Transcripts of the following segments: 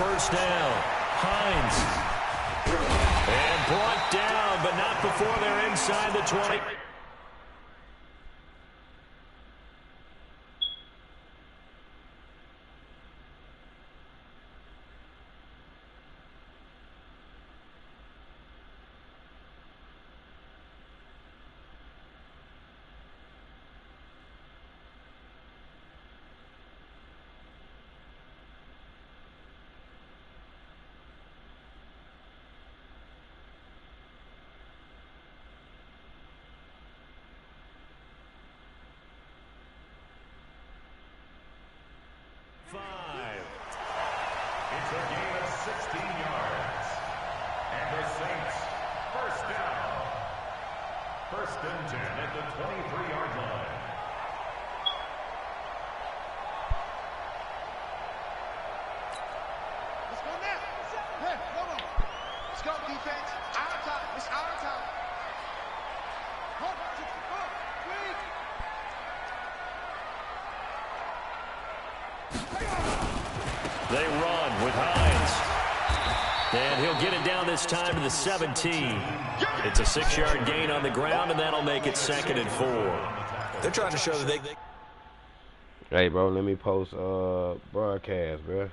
first down. Hines. And brought down, but not before they're inside the 20. It's a gain of 16 yards. And the Saints, first down. First and 10 at the 23-yard line. Let's go now. Hey, come on. Let's go, defense. Our time. It's our time. Come on, quick. They run with Hines. And he'll get it down this time to the 17. It's a 6-yard gain on the ground, and that'll make it 2nd and 4. They're trying to show that they... Hey, bro, let me post broadcast, bro.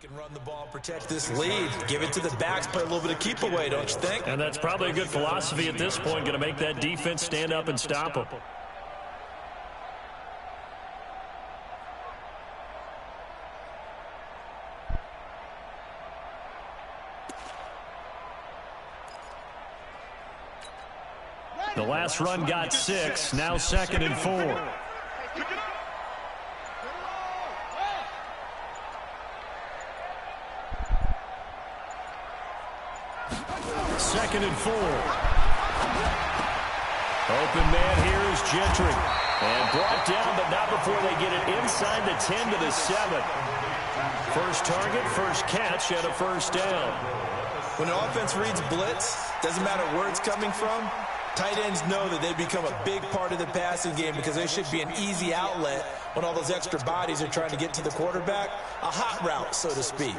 Can run the ball, protect this lead, give it to the backs, play a little bit of keep away, don't you think? And that's probably a good philosophy at this point, going to make that defense stand up and stop them. The last run got 6, now 2nd and 4. Second and 4. Open man here is Gentry. And brought down, but not before they get it inside the 10 to the 7. First target, first catch, and a first down. When an offense reads blitz, doesn't matter where it's coming from, tight ends know that they become a big part of the passing game because they should be an easy outlet when all those extra bodies are trying to get to the quarterback. A hot route, so to speak.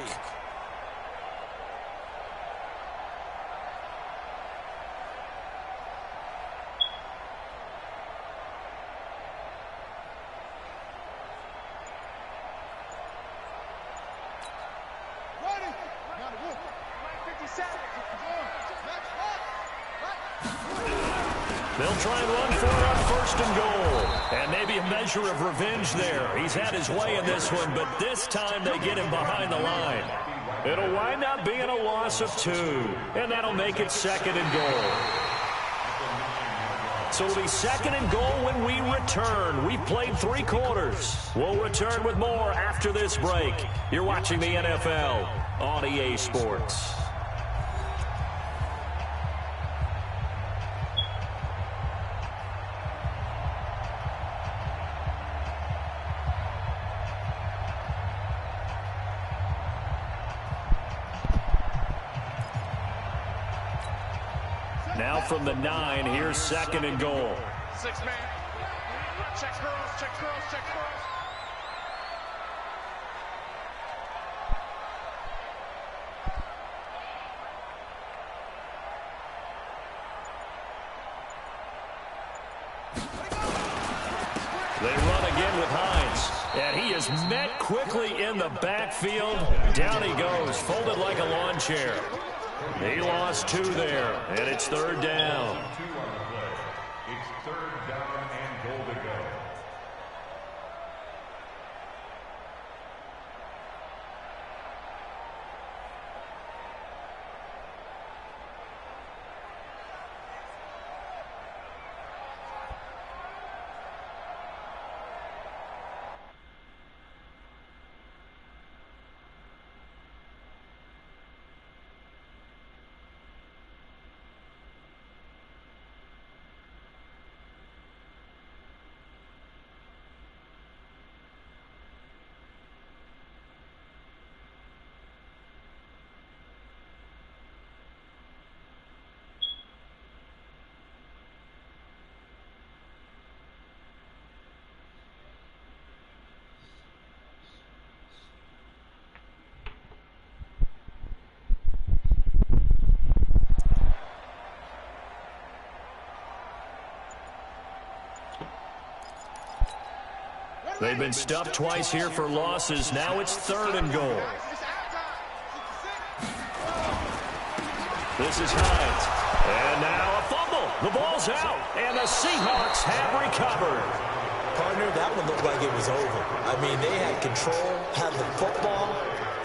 They'll try and run for it on 1st and goal. And maybe a measure of revenge there. He's had his way in this one, but this time they get him behind the line. It'll wind up being a loss of 2, and that'll make it 2nd and goal. So it'll be 2nd and goal when we return. We've played 3 quarters. We'll return with more after this break. You're watching the NFL on EA Sports. Now from the 9, here's 2nd and goal. 6-man. Check curls, check curls, check curls. They run again with Hines. And he is met quickly in the backfield. Down he goes, folded like a lawn chair. He lost 2 there, and it's 3rd down. It's 3rd down and goal to go. They've been stuffed twice here for losses. Now it's 3rd and goal. This is Hines. And now a fumble. The ball's out. And the Seahawks have recovered. Partner, that one looked like it was over. I mean, they had control, had the football,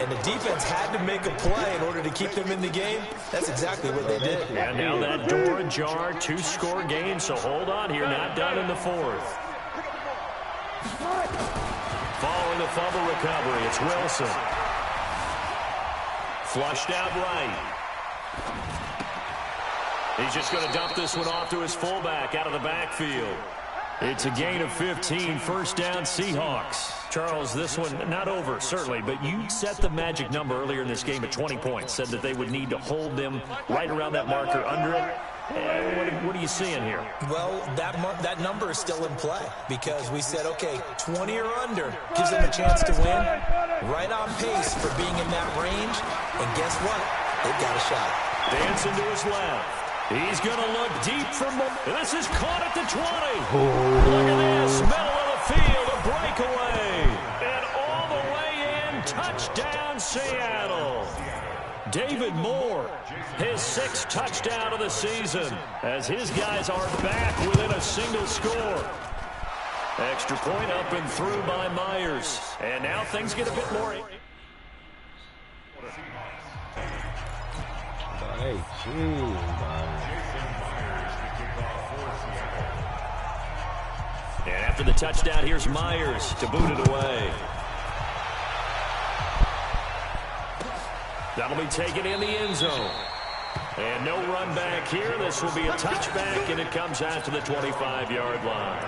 and the defense had to make a play in order to keep them in the game. That's exactly what they did. And now that door ajar, 2-score game, so hold on here, not done in the 4th. Following the fumble recovery, it's Wilson. Flushed out right. He's just going to dump this one off to his fullback out of the backfield. It's a gain of 15, 1st down Seahawks. Charles, this one not over, certainly, but you set the magic number earlier in this game at 20 points, said that they would need to hold them right around that marker under it. What are you seeing here? Well, that number is still in play because we said, okay, 20 or under gives them a chance to win. Right on pace for being in that range. And guess what? They've got a shot. Dancing to his left. He's going to look deep for more. This is caught at the 20. Look at this. Middle of the field, a breakaway. And all the way in, touchdown Seattle. David Moore, his 6th touchdown of the season, as his guys are back within a single score. Extra point up and through by Myers. And now things get a bit more. Hey, jeez, And after the touchdown, here's Myers to boot it away. That'll be taken in the end zone. And no run back here. This will be a touchback, and it comes out to the 25-yard line.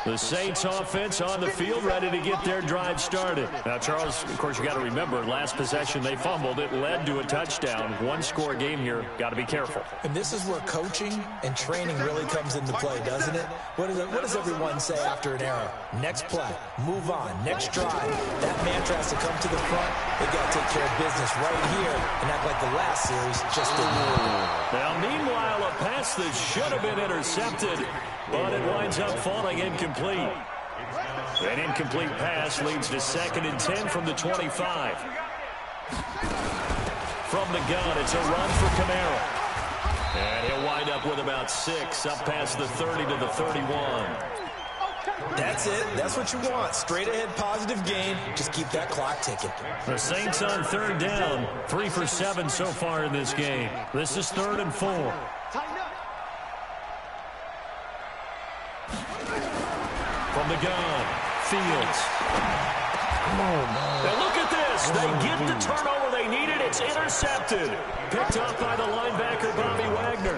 The Saints offense on the field, ready to get their drive started. Now, Charles, of course, you got to remember, last possession they fumbled. It led to a touchdown. 1-score game here. Got to be careful. And this is where coaching and training really comes into play, doesn't it? What does everyone say after an error? Next play, move on, next drive. That mantra has to come to the front. They got to take care of business right here and act like the last series just didn't work. Now, meanwhile, a pass that should have been intercepted, but it winds up falling incomplete. An incomplete pass leads to 2nd and 10 from the 25. From the gun, it's a run for Kamara. And he'll wind up with about 6, up past the 30 to the 31. That's it. That's what you want. Straight ahead positive gain. Just keep that clock ticking. The Saints on 3rd down. 3 for 7 so far in this game. This is 3rd and 4. From the gun, Fields. Now look at this. They get the turnover they needed. It's intercepted. Picked up by the linebacker, Bobby Wagner.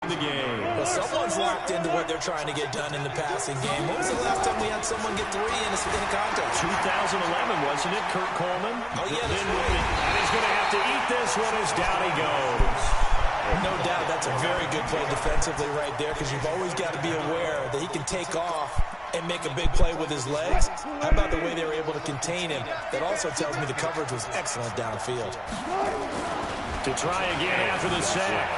The game. Well, someone's locked into what they're trying to get done in the passing game. When was the last time we had someone get 3 in a contest? 2011, wasn't it, Kurt Coleman? Oh, yeah, that's right. And he's going to have to eat this one as down he goes. No doubt that's a very good play defensively right there because you've always got to be aware that he can take off and make a big play with his legs. How about the way they were able to contain him? That also tells me the coverage was excellent downfield. To try again after the sack.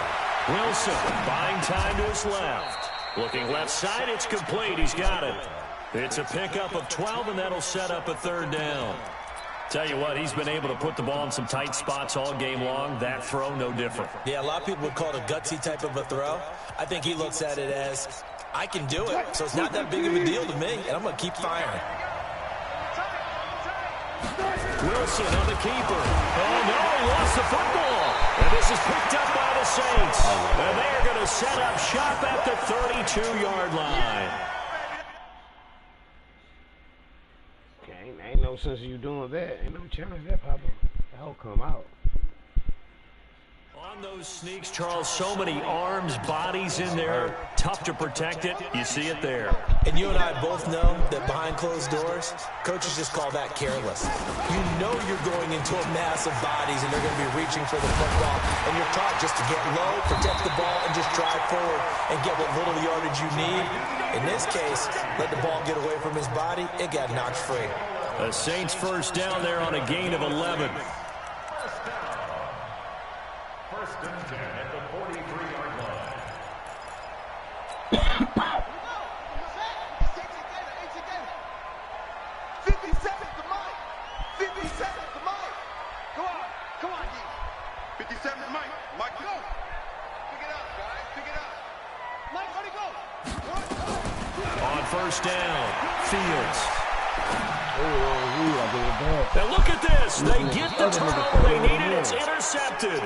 Wilson buying time to his left. Looking left side, it's complete. He's got it. It's a pickup of 12, and that'll set up a 3rd down. Tell you what, he's been able to put the ball in some tight spots all game long. That throw, no different. Yeah, a lot of people would call it a gutsy type of a throw. I think he looks at it as, I can do it, so it's not that big of a deal to me, and I'm going to keep firing. Wilson on the keeper. Oh, no, he lost the football. And this is picked up by the Saints. And they are going to set up shop at the 32-yard line. Ain't no sense of you doing that. Ain't no chance that Papa. That'll come out. On those sneaks, Charles, so many arms, bodies in there. Tough to protect it. You see it there. And you and I both know that behind closed doors, coaches just call that careless. You know you're going into a mass of bodies and they're going to be reaching for the football. And you're taught just to get low, protect the ball, and just drive forward and get what little yardage you need. In this case, let the ball get away from his body. It got knocked free. The Saints 1st down there on a gain of 11. Mike. Mike, go. Pick it up, guys. Pick it up. Mike, where'd he go? On first down, Fields. Now look at this. They get the turnover they needed. It's intercepted.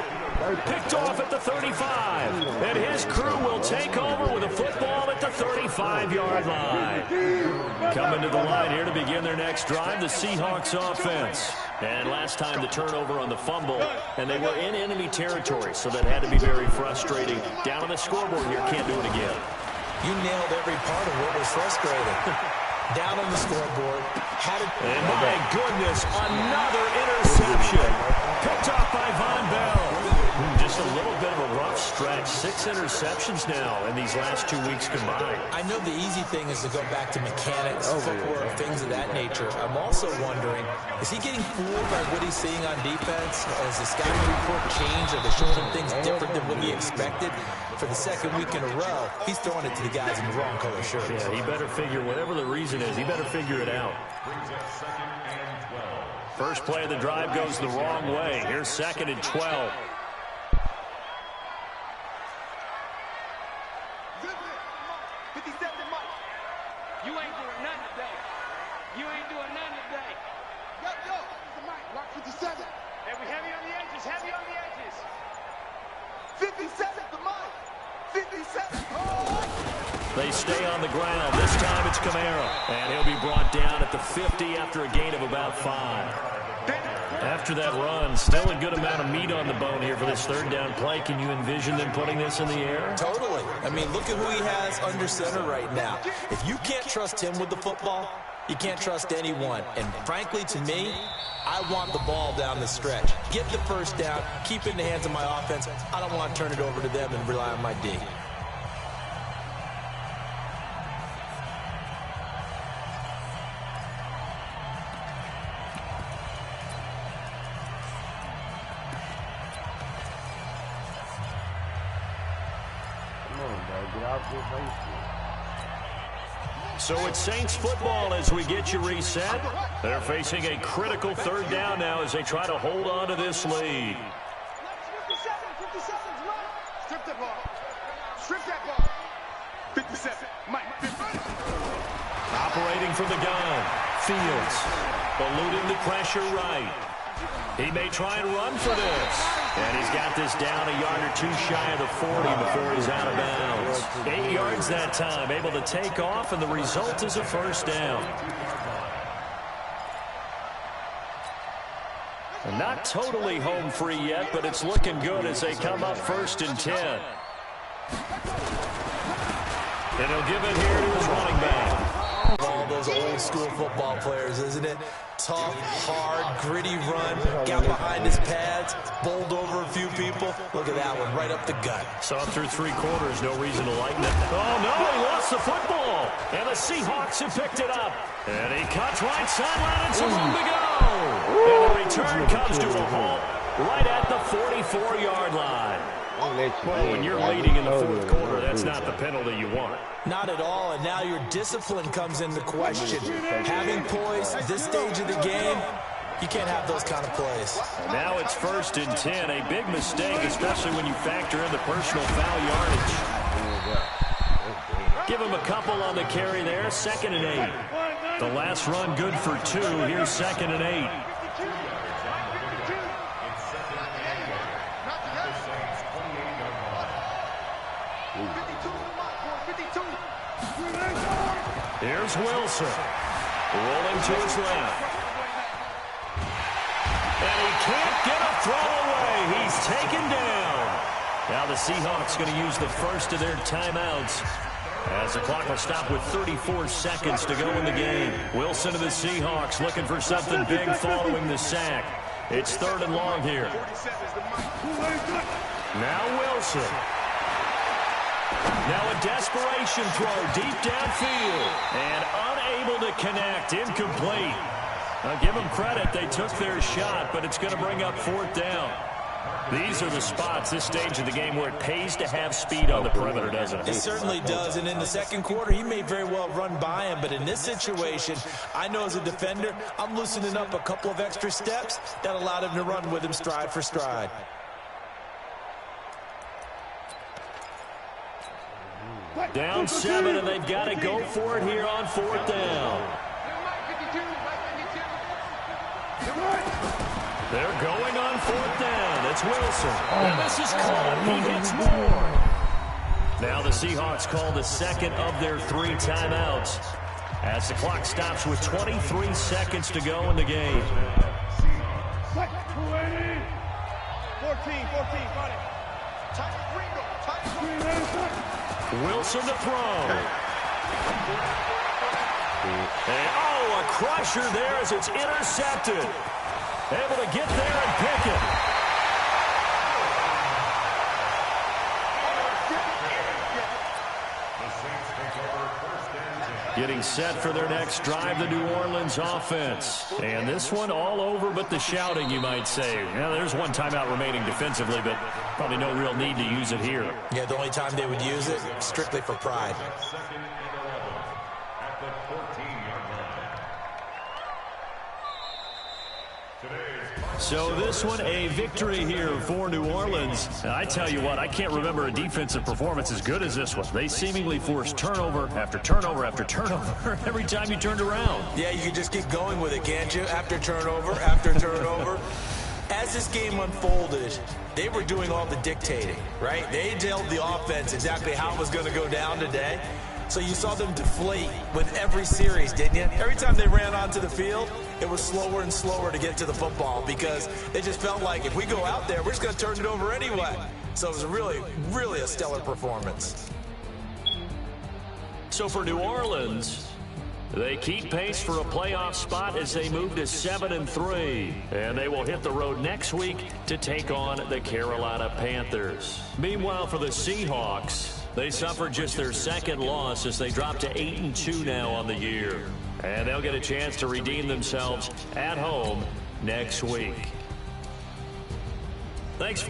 Picked off at the 35. And his crew will take over with a football at the 35-yard line. Coming to the line here to begin their next drive, the Seahawks offense. And last time the turnover on the fumble, and they were in enemy territory, so that had to be very frustrating. Down on the scoreboard here, can't do it again. You nailed every part of what was frustrating. Down on the scoreboard. And my goodness, another interception. Picked off by Von Bell. Just a little bit of a rough stretch. 6 interceptions now in these last 2 weeks combined. I know the easy thing is to go back to mechanics, footwork, things of that nature. I'm also wondering, is he getting fooled by what he's seeing on defense? Has the scouting report changed? Are they showing him things different than what he expected? For the second week in a row, he's throwing it to the guys in the wrong color shirts. Yeah, he better figure, whatever the reason is, he better figure it out. First play of the drive goes the wrong way. Here's 2nd and 12. You ain't doing nothing today. You ain't doing nothing today. Yo, the mic, Mark 57. Hey, we heavy on the edges, heavy on the edges. 57, the mic. 57. Oh. They stay on the ground. This time it's Kamara. And he'll be brought down at the 50 after a gain of about 5. After that run, still a good amount of meat on the bone here for this 3rd down play. Can you envision them putting this in the air? Totally. I mean, look at who he has under center right now. If you can't trust him with the football, you can't trust anyone. And frankly, to me, I want the ball down the stretch. Get the first down, keep it in the hands of my offense. I don't want to turn it over to them and rely on my D. So it's Saints football as we get you reset. They're facing a critical 3rd down now as they try to hold on to this lead. 57, strip that ball. Strip that ball. 57, Mike. Operating from the gun, Fields, eluding the pressure right. He may try and run for this. And he's got this down a yard or 2 shy of the 40 before he's out of bounds. 8 yards that time, able to take off, and the result is a first down. And not totally home free yet, but it's looking good as they come up 1st and 10. And he'll give it here to his running back. All those old school football players, isn't it? Tough, hard, gritty run, got behind his pads, bowled over a few people. Look at that one, right up the gut. Saw through 3 quarters, no reason to lighten it. Oh, no, he lost the football. And the Seahawks have picked it up. And he cuts right sideline, and some room to go. And the return comes to a halt right at the 44-yard line. Well, when you're leading in the 4th quarter, that's not the penalty you want. Not at all, and now your discipline comes into question. Having poise this stage of the game, you can't have those kind of plays. And now it's 1st and 10, a big mistake, especially when you factor in the personal foul yardage. Give him a couple on the carry there, 2nd and 8. The last run good for 2, here's 2nd and 8. Here's Wilson, rolling to his left. And he can't get a throw away. He's taken down. Now the Seahawks going to use the first of their timeouts as the clock will stop with 34 seconds to go in the game. Wilson to the Seahawks looking for something big following the sack. It's 3rd and long here. Now Wilson. Now a desperation throw deep downfield. And unable to connect. Incomplete. Now give them credit. They took their shot, but it's going to bring up 4th down. These are the spots, this stage of the game, where it pays to have speed on the perimeter, doesn't it? It certainly does, and in the 2nd quarter, he may very well run by him, but in this situation, I know as a defender, I'm loosening up a couple of extra steps that allowed him to run with him stride for stride. Down 7, and they've got to go for it here on 4th down. They're going on 4th down. It's Wilson. And this is called. He hits more. Now the Seahawks call the second of their 3 timeouts as the clock stops with 23 seconds to go in the game. 14, got it. Wilson to throw. And, oh, a crusher there as it's intercepted. Able to get there and pick it. Getting set for their next drive, the New Orleans offense. And this one all over but the shouting, you might say. Now, there's one timeout remaining defensively, but probably no real need to use it here. Yeah, the only time they would use it, strictly for pride. So this one, a victory here for New Orleans. And I tell you what, I can't remember a defensive performance as good as this one. They seemingly forced turnover after turnover after turnover every time you turned around. Yeah, you can just keep going with it, can't you? After turnover, after turnover. As this game unfolded, they were doing all the dictating, right? They told the offense exactly how it was going to go down today. So you saw them deflate with every series, didn't you? Every time they ran onto the field, it was slower and slower to get to the football because they just felt like if we go out there, we're just going to turn it over anyway. So it was really, really a stellar performance. So for New Orleans, they keep pace for a playoff spot as they move to 7-3. And they will hit the road next week to take on the Carolina Panthers. Meanwhile, for the Seahawks, they suffered just their second loss as they drop to 8-2 now on the year. And they'll get a chance to redeem themselves at home next week. Thanks.